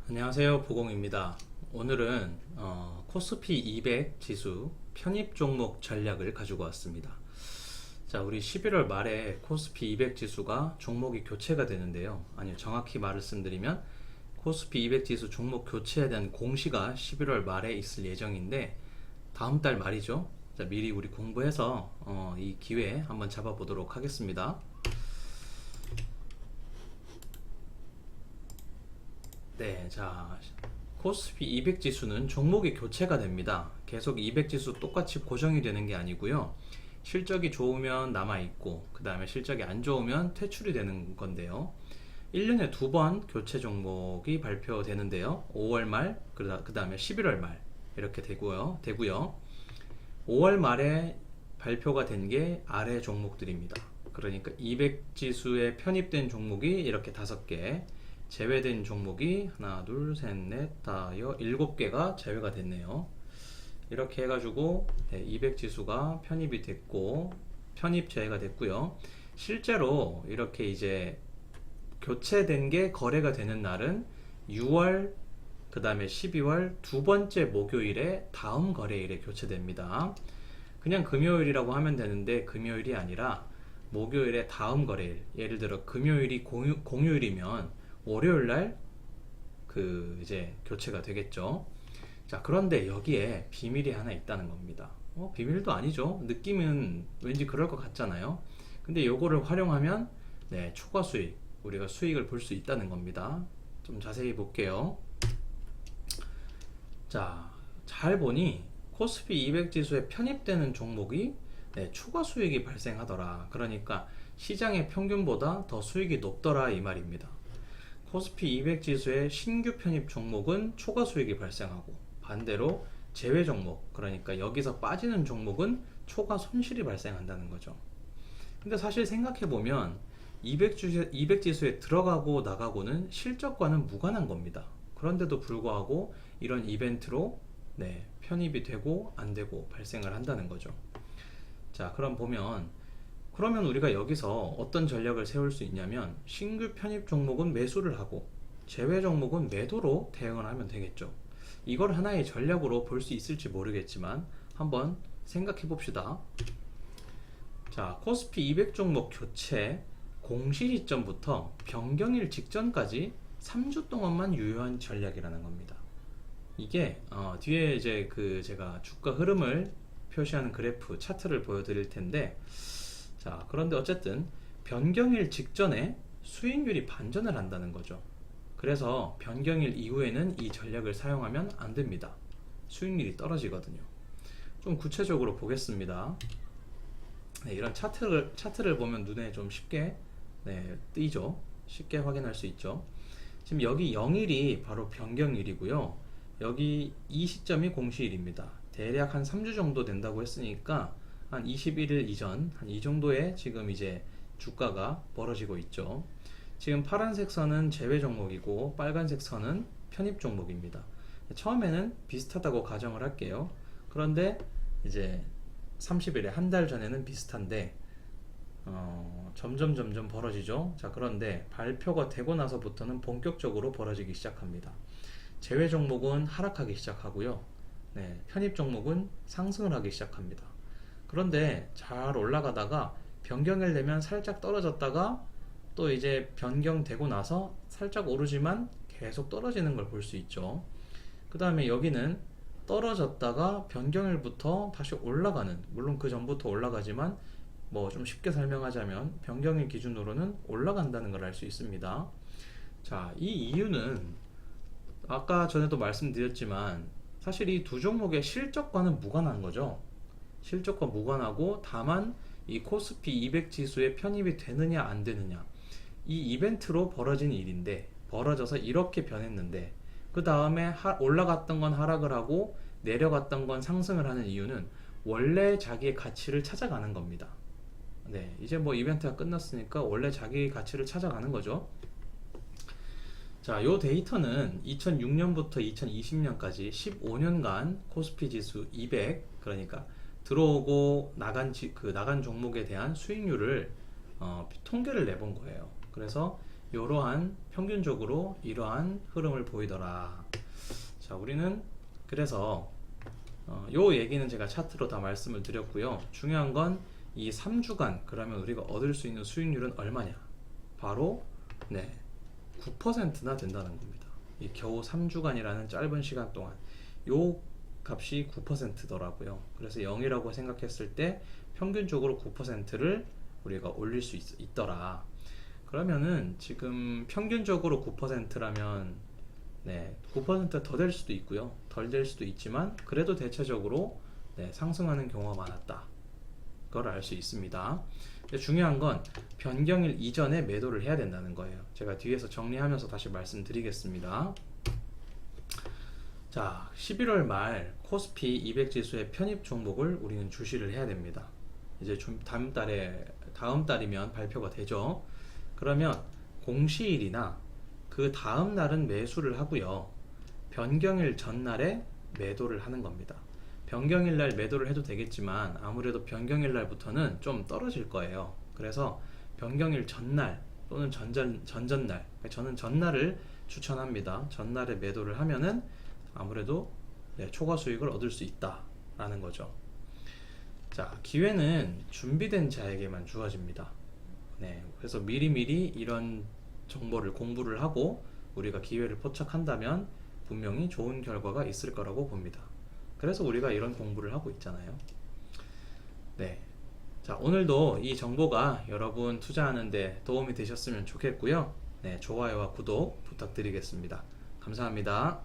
안녕하세요, 보공입니다. 오늘은 코스피 200 지수 편입 종목 전략을 가지고 왔습니다. 자, 우리 11월 말에 코스피 200 지수가 종목이 교체가 되는데요. 아니요, 정확히 말씀드리면 코스피 200 지수 종목 교체에 대한 공시가 11월 말에 있을 예정인데 다음 달 말이죠. 자, 미리 우리 공부해서 이 기회에 한번 잡아보도록 하겠습니다. 네, 자, 코스피 200 지수는 종목이 교체가 됩니다. 계속 200 지수 똑같이 고정이 되는 게 아니고요. 실적이 좋으면 남아있고, 그 다음에 실적이 안 좋으면 퇴출이 되는 건데요. 1년에 두 번 교체 종목이 발표되는데요. 5월 말, 그 다음에 11월 말, 이렇게 되고요. 5월 말에 발표가 된 게 아래 종목들입니다. 그러니까 200 지수에 편입된 종목이 이렇게 5개, 제외된 종목이 하나, 둘, 셋, 넷, 다, 7개가 제외가 됐네요. 이렇게 해가지고 200 지수가 편입이 됐고, 편입 제외가 됐고요. 실제로 이렇게 이제 교체된 게 거래가 되는 날은 6월, 그 다음에 12월 두 번째 목요일에 다음 거래일에 교체됩니다. 그냥 금요일이라고 하면 되는데 금요일이 아니라 목요일에 다음 거래일, 예를 들어 금요일이 공휴일이면 월요일날 이제 교체가 되겠죠. 자, 그런데 여기에 비밀이 하나 있다는 겁니다. 비밀도 아니죠. 느낌은 왠지 그럴 것 같잖아요. 근데 요거를 활용하면 초과 수익, 우리가 수익을 볼 수 있다는 겁니다. 좀 자세히 볼게요. 자, 잘 보니 코스피 200 지수에 편입되는 종목이 추가 수익이 발생하더라. 그러니까 시장의 평균보다 더 수익이 높더라 이 말입니다. 코스피 200 지수의 신규 편입 종목은 초과 수익이 발생하고, 반대로 제외 종목, 그러니까 여기서 빠지는 종목은 초과 손실이 발생한다는 거죠. 근데 사실 생각해보면 200 지수에 들어가고 나가고는 실적과는 무관한 겁니다. 그런데도 불구하고 이런 이벤트로 편입이 되고 안 되고 발생을 한다는 거죠. 자, 그러면 우리가 여기서 어떤 전략을 세울 수 있냐면, 신규 편입 종목은 매수를 하고 제외 종목은 매도로 대응을 하면 되겠죠. 이걸 하나의 전략으로 볼 수 있을지 모르겠지만 한번 생각해 봅시다. 자, 코스피 200 종목 교체 공시 시점부터 변경일 직전까지 3주 동안만 유효한 전략이라는 겁니다. 이게 뒤에 이제 제가 주가 흐름을 표시하는 그래프 차트를 보여드릴 텐데, 자, 그런데 어쨌든 변경일 직전에 수익률이 반전을 한다는 거죠. 그래서 변경일 이후에는 이 전략을 사용하면 안 됩니다. 수익률이 떨어지거든요. 좀 구체적으로 보겠습니다. 이런 차트를 보면 눈에 좀 쉽게 띄죠. 쉽게 확인할 수 있죠. 지금 여기 0일이 바로 변경일이고요. 여기 이 시점이 공시일입니다. 대략 한 3주 정도 된다고 했으니까 한 21일 이전, 한 이 정도에 지금 이제 주가가 벌어지고 있죠. 지금 파란색 선은 제외 종목이고 빨간색 선은 편입 종목입니다. 처음에는 비슷하다고 가정을 할게요. 그런데 이제 30일에 한 달 전에는 비슷한데 점점 벌어지죠. 자, 그런데 발표가 되고 나서부터는 본격적으로 벌어지기 시작합니다. 제외 종목은 하락하기 시작하고요. 편입 종목은 상승을 하기 시작합니다. 그런데 잘 올라가다가 변경일 되면 살짝 떨어졌다가 또 이제 변경되고 나서 살짝 오르지만 계속 떨어지는 걸 볼 수 있죠. 그 다음에 여기는 떨어졌다가 변경일부터 다시 올라가는, 물론 그 전부터 올라가지만 뭐 좀 쉽게 설명하자면 변경일 기준으로는 올라간다는 걸 알 수 있습니다. 자, 이 이유는 아까 전에도 말씀드렸지만 사실 이 두 종목의 실적과는 무관한 거죠. 실적과 무관하고, 다만 이 코스피 200 지수에 편입이 되느냐 안 되느냐, 이 이벤트로 벌어진 일인데, 벌어져서 이렇게 변했는데 그 다음에 올라갔던 건 하락을 하고 내려갔던 건 상승을 하는 이유는 원래 자기의 가치를 찾아가는 겁니다. 이제 뭐 이벤트가 끝났으니까 원래 자기 가치를 찾아가는 거죠. 자, 요 데이터는 2006년부터 2020년까지 15년간 코스피 지수 200, 그러니까 들어오고 나간 종목에 대한 수익률을 통계를 내본 거예요. 그래서 이러한 평균적으로 이러한 흐름을 보이더라. 자, 우리는 그래서 요 얘기는 제가 차트로 다 말씀을 드렸고요. 중요한 건 이 3주간 그러면 우리가 얻을 수 있는 수익률은 얼마냐? 바로 9%나 된다는 겁니다. 이 겨우 3주간이라는 짧은 시간 동안 요 값이 9%더라고요. 그래서 0이라고 생각했을 때 평균적으로 9%를 우리가 올릴 수 있더라. 그러면은 지금 평균적으로 9%라면 9% 더 될 수도 있고요. 덜 될 수도 있지만 그래도 대체적으로 상승하는 경우가 많았다. 그걸 알 수 있습니다. 근데 중요한 건 변경일 이전에 매도를 해야 된다는 거예요. 제가 뒤에서 정리하면서 다시 말씀드리겠습니다. 자, 11월 말 코스피 200 지수의 편입 종목을 우리는 주시를 해야 됩니다. 이제 다음 달이면 발표가 되죠. 그러면 공시일이나 그 다음 날은 매수를 하고요. 변경일 전날에 매도를 하는 겁니다. 변경일 날 매도를 해도 되겠지만 아무래도 변경일 날부터는 좀 떨어질 거예요. 그래서 변경일 전날 또는 전전날, 저는 전날을 추천합니다. 전날에 매도를 하면은 아무래도 초과 수익을 얻을 수 있다라는 거죠. 자, 기회는 준비된 자에게만 주어집니다. 그래서 미리미리 이런 정보를 공부를 하고 우리가 기회를 포착한다면 분명히 좋은 결과가 있을 거라고 봅니다. 그래서 우리가 이런 공부를 하고 있잖아요. 자, 오늘도 이 정보가 여러분 투자하는데 도움이 되셨으면 좋겠고요. 좋아요와 구독 부탁드리겠습니다. 감사합니다.